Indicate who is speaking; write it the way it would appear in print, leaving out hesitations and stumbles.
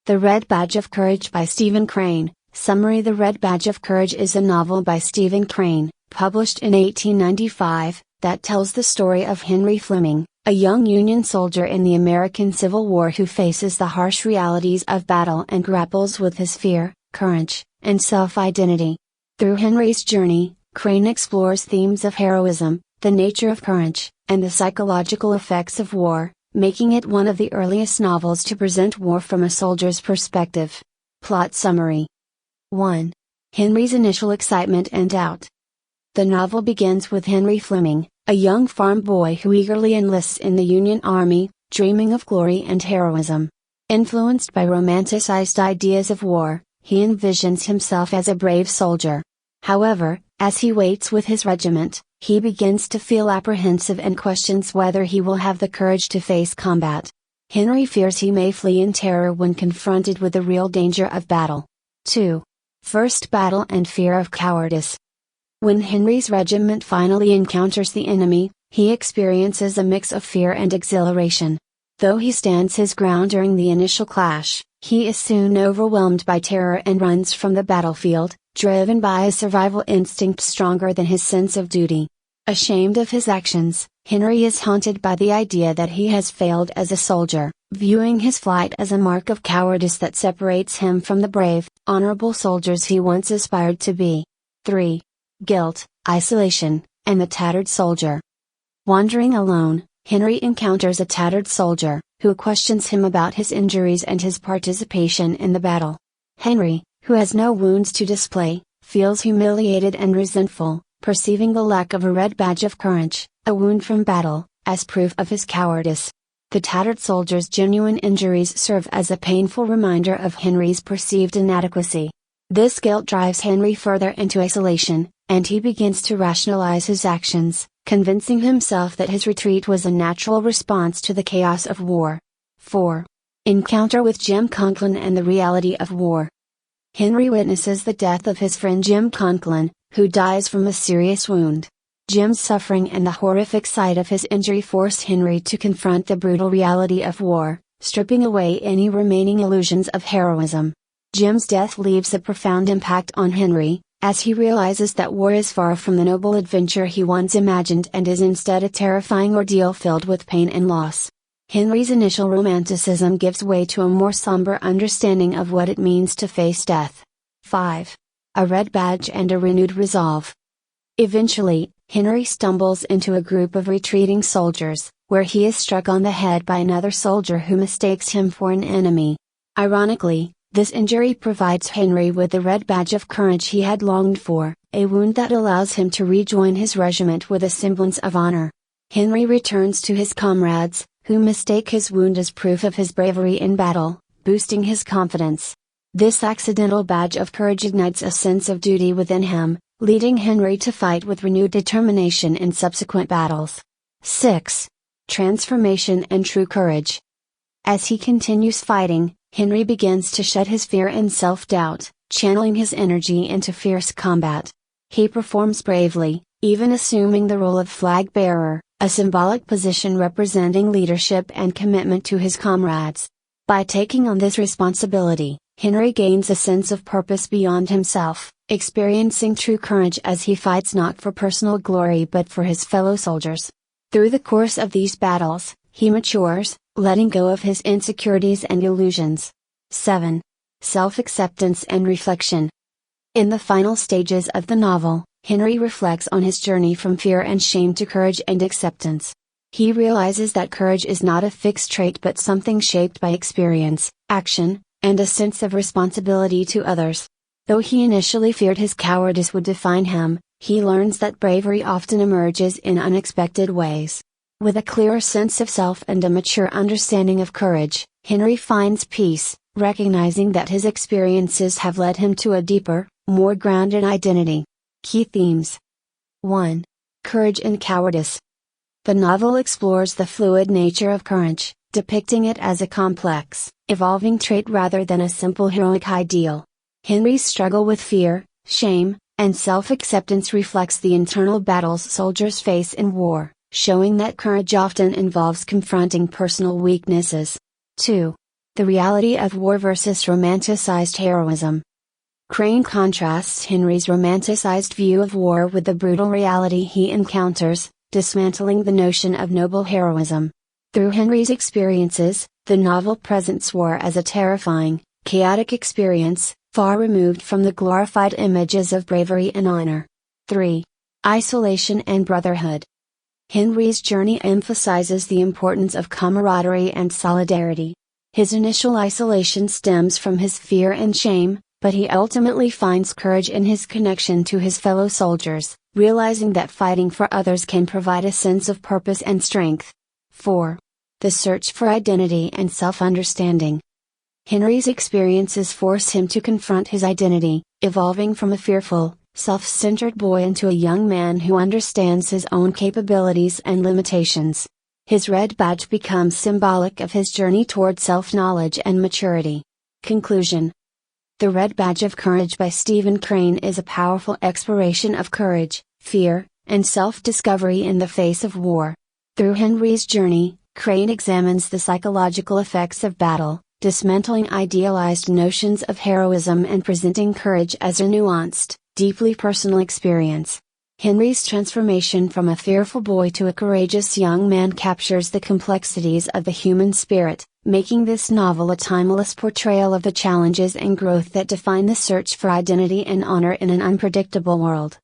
Speaker 1: The Red Badge of Courage by Stephen Crane. Summary: The Red Badge of Courage is a novel by Stephen Crane, published in 1895, that tells the story of Henry Fleming, a young Union soldier in the American Civil War who faces the harsh realities of battle and grapples with his fear, courage, and self-identity. Through Henry's journey, Crane explores themes of heroism, the nature of courage, and the psychological effects of war, making it one of the earliest novels to present war from a soldier's perspective. Plot summary. 1. Henry's initial excitement and doubt. The novel begins with Henry Fleming, a young farm boy who eagerly enlists in the Union Army, dreaming of glory and heroism. Influenced by romanticized ideas of war, he envisions himself as a brave soldier. However, as he waits with his regiment, he begins to feel apprehensive and questions whether he will have the courage to face combat. Henry fears he may flee in terror when confronted with the real danger of battle. 2. First battle and fear of cowardice. When Henry's regiment finally encounters the enemy, he experiences a mix of fear and exhilaration. Though he stands his ground during the initial clash, he is soon overwhelmed by terror and runs from the battlefield, driven by a survival instinct stronger than his sense of duty. Ashamed of his actions, Henry is haunted by the idea that he has failed as a soldier, viewing his flight as a mark of cowardice that separates him from the brave, honorable soldiers he once aspired to be. 3. Guilt, isolation, and the tattered soldier. Wandering alone, Henry encounters a tattered soldier, who questions him about his injuries and his participation in the battle. Henry, who has no wounds to display, feels humiliated and resentful, perceiving the lack of a red badge of courage, a wound from battle, as proof of his cowardice. The tattered soldier's genuine injuries serve as a painful reminder of Henry's perceived inadequacy. This guilt drives Henry further into isolation, and he begins to rationalize his actions, convincing himself that his retreat was a natural response to the chaos of war. 4. Encounter with Jim Conklin and the reality of war. Henry witnesses the death of his friend Jim Conklin, who dies from a serious wound. Jim's suffering and the horrific sight of his injury force Henry to confront the brutal reality of war, stripping away any remaining illusions of heroism. Jim's death leaves a profound impact on Henry, as he realizes that war is far from the noble adventure he once imagined and is instead a terrifying ordeal filled with pain and loss. Henry's initial romanticism gives way to a more somber understanding of what it means to face death. 5. A red badge and a renewed resolve. Eventually, Henry stumbles into a group of retreating soldiers, where he is struck on the head by another soldier who mistakes him for an enemy. Ironically, this injury provides Henry with the red badge of courage he had longed for, a wound that allows him to rejoin his regiment with a semblance of honor. Henry returns to his comrades, who mistake his wound as proof of his bravery in battle, boosting his confidence. This accidental badge of courage ignites a sense of duty within him, leading Henry to fight with renewed determination in subsequent battles. 6. Transformation and true courage. As he continues fighting, Henry begins to shed his fear and self-doubt, channeling his energy into fierce combat. He performs bravely, even assuming the role of flag bearer, a symbolic position representing leadership and commitment to his comrades. By taking on this responsibility, Henry gains a sense of purpose beyond himself, experiencing true courage as he fights not for personal glory but for his fellow soldiers. Through the course of these battles, he matures, letting go of his insecurities and illusions. 7. Self-acceptance and reflection. In the final stages of the novel, Henry reflects on his journey from fear and shame to courage and acceptance. He realizes that courage is not a fixed trait but something shaped by experience, action, and a sense of responsibility to others. Though he initially feared his cowardice would define him, he learns that bravery often emerges in unexpected ways. With a clearer sense of self and a mature understanding of courage, Henry finds peace, recognizing that his experiences have led him to a deeper, more grounded identity. Key themes. 1. Courage and cowardice. The novel explores the fluid nature of courage, depicting it as a complex, evolving trait rather than a simple heroic ideal. Henry's struggle with fear, shame, and self-acceptance reflects the internal battles soldiers face in war, showing that courage often involves confronting personal weaknesses. 2. The reality of war versus romanticized heroism. Crane contrasts Henry's romanticized view of war with the brutal reality he encounters, dismantling the notion of noble heroism. Through Henry's experiences, the novel presents war as a terrifying, chaotic experience, far removed from the glorified images of bravery and honor. 3. Isolation and brotherhood. Henry's journey emphasizes the importance of camaraderie and solidarity. His initial isolation stems from his fear and shame, but he ultimately finds courage in his connection to his fellow soldiers, realizing that fighting for others can provide a sense of purpose and strength. 4. The search for identity and self-understanding. Henry's experiences force him to confront his identity, evolving from a fearful, self-centered boy into a young man who understands his own capabilities and limitations. His red badge becomes symbolic of his journey toward self-knowledge and maturity. Conclusion. The Red Badge of Courage by Stephen Crane is a powerful exploration of courage, fear, and self-discovery in the face of war. Through Henry's journey, Crane examines the psychological effects of battle, dismantling idealized notions of heroism and presenting courage as a nuanced, deeply personal experience. Henry's transformation from a fearful boy to a courageous young man captures the complexities of the human spirit, making this novel a timeless portrayal of the challenges and growth that define the search for identity and honor in an unpredictable world.